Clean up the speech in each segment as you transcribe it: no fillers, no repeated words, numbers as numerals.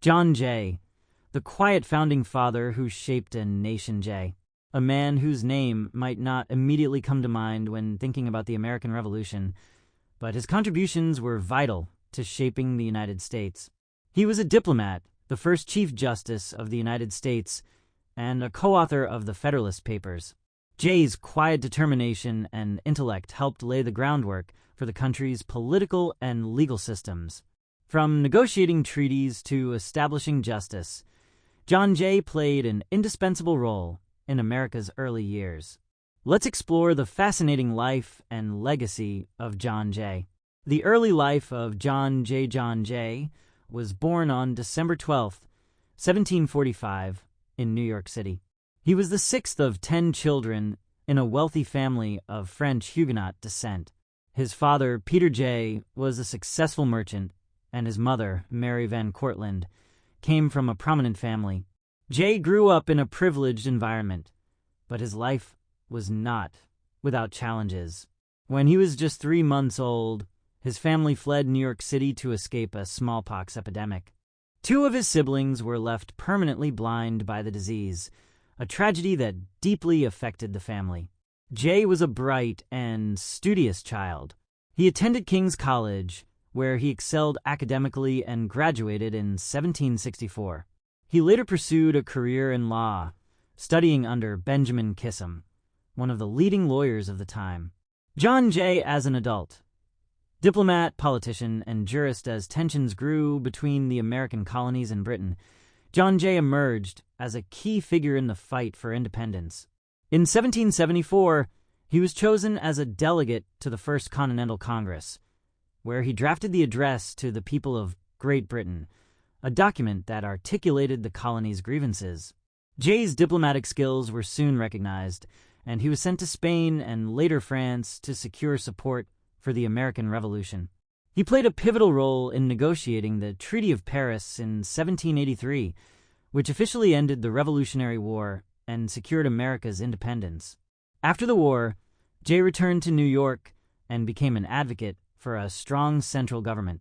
John Jay, the quiet founding father who shaped a nation. Jay, a man whose name might not immediately come to mind when thinking about the American Revolution, but his contributions were vital to shaping the United States. He was a diplomat, the first Chief Justice of the United States, and a co-author of the Federalist Papers. Jay's quiet determination and intellect helped lay the groundwork for the country's political and legal systems. From negotiating treaties to establishing justice, John Jay played an indispensable role in America's early years. Let's explore the fascinating life and legacy of John Jay. The early life of John Jay. John Jay was born on December 12, 1745, in New York City. He was the sixth of 10 children in a wealthy family of French Huguenot descent. His father, Peter Jay, was a successful merchant, and his mother, Mary Van Cortlandt, came from a prominent family. Jay grew up in a privileged environment, but his life was not without challenges. When he was just 3 months old, his family fled New York City to escape a smallpox epidemic. 2 of his siblings were left permanently blind by the disease, a tragedy that deeply affected the family. Jay was a bright and studious child. He attended King's College, where he excelled academically and graduated in 1764. He later pursued a career in law, studying under Benjamin Kissam, one of the leading lawyers of the time. John Jay as an adult. Diplomat, politician, and jurist. As tensions grew between the American colonies and Britain, John Jay emerged as a key figure in the fight for independence. In 1774, he was chosen as a delegate to the First Continental Congress, where he drafted the address to the people of Great Britain, a document that articulated the colony's grievances. Jay's diplomatic skills were soon recognized, and he was sent to Spain and later France to secure support for the American Revolution. He played a pivotal role in negotiating the Treaty of Paris in 1783, which officially ended the Revolutionary War and secured America's independence. After the war, Jay returned to New York and became an advocate for a strong central government.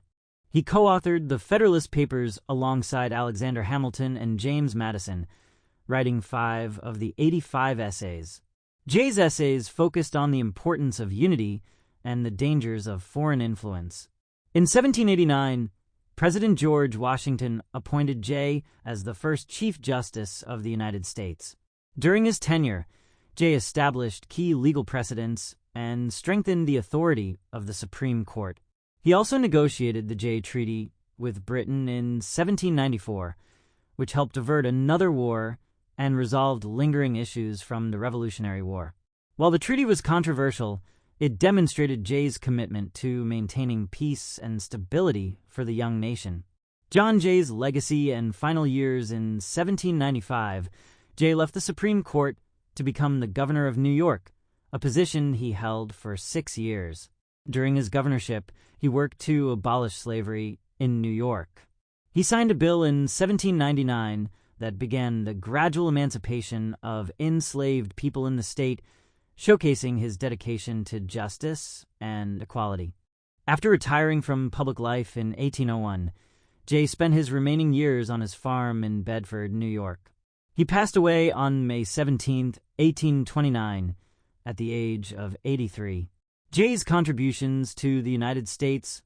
He co-authored the Federalist Papers alongside Alexander Hamilton and James Madison, writing 5 of the 85 essays. Jay's essays focused on the importance of unity and the dangers of foreign influence. In 1789, President George Washington appointed Jay as the first Chief Justice of the United States. During his tenure, Jay established key legal precedents and strengthened the authority of the Supreme Court. He also negotiated the Jay Treaty with Britain in 1794, which helped avert another war and resolved lingering issues from the Revolutionary War. While the treaty was controversial, it demonstrated Jay's commitment to maintaining peace and stability for the young nation. John Jay's legacy and final years. In 1795, Jay left the Supreme Court to become the governor of New York, a position he held for 6 years. During his governorship, he worked to abolish slavery in New York. He signed a bill in 1799 that began the gradual emancipation of enslaved people in the state, showcasing his dedication to justice and equality. After retiring from public life in 1801, Jay spent his remaining years on his farm in Bedford, New York. He passed away on May 17, 1829, at the age of 83. Jay's contributions to the United States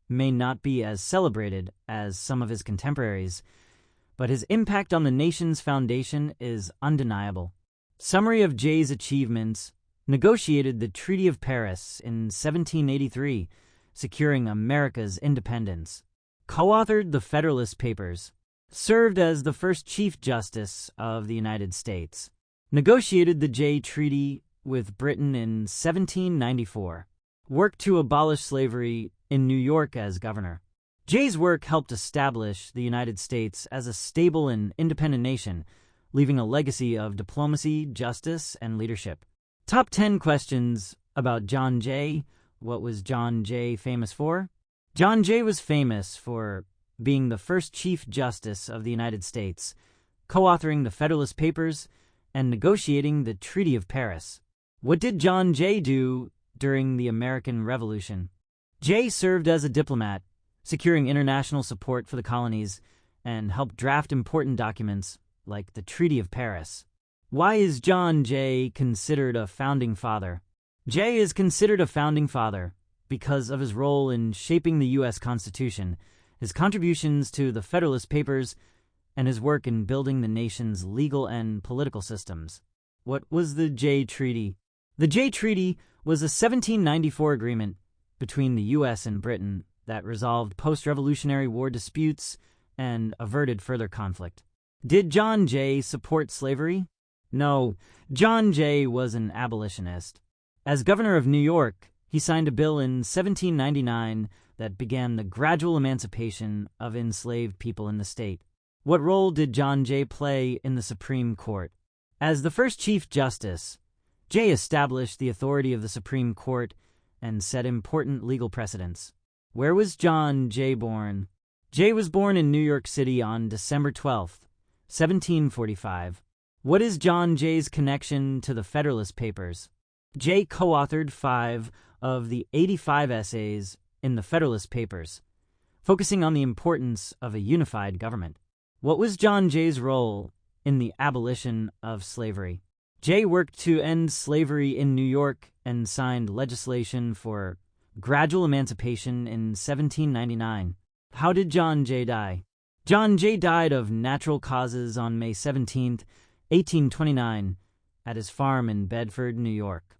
may not be as celebrated as some of his contemporaries, but his impact on the nation's foundation is undeniable. Summary of Jay's achievements: negotiated the Treaty of Paris in 1783, securing America's independence. Co-authored the Federalist Papers. Served as the first Chief Justice of the United States. Negotiated the Jay Treaty with Britain in 1794. Worked to abolish slavery in New York as governor. Jay's work helped establish the United States as a stable and independent nation, leaving a legacy of diplomacy, justice, and leadership. Top 10 questions about John Jay. What was John Jay famous for? John Jay was famous for being the first Chief Justice of the United States, co-authoring the Federalist Papers, and negotiating the Treaty of Paris. What did John Jay do during the American Revolution? Jay served as a diplomat, securing international support for the colonies and helped draft important documents like the Treaty of Paris. Why is John Jay considered a founding father? Jay is considered a founding father because of his role in shaping the U.S. Constitution, his contributions to the Federalist Papers, and his work in building the nation's legal and political systems. What was the Jay Treaty? The Jay Treaty was a 1794 agreement between the U.S. and Britain that resolved post-Revolutionary War disputes and averted further conflict. Did John Jay support slavery? No, John Jay was an abolitionist. As governor of New York, he signed a bill in 1799 that began the gradual emancipation of enslaved people in the state. What role did John Jay play in the Supreme Court? As the first Chief Justice, Jay established the authority of the Supreme Court and set important legal precedents. Where was John Jay born? Jay was born in New York City on December 12, 1745. What is John Jay's connection to the Federalist Papers? Jay co-authored 5 of the 85 essays in the Federalist Papers, focusing on the importance of a unified government. What was John Jay's role in the abolition of slavery? Jay worked to end slavery in New York and signed legislation for gradual emancipation in 1799. How did John Jay die? John Jay died of natural causes on May 17, 1829, at his farm in Bedford, New York.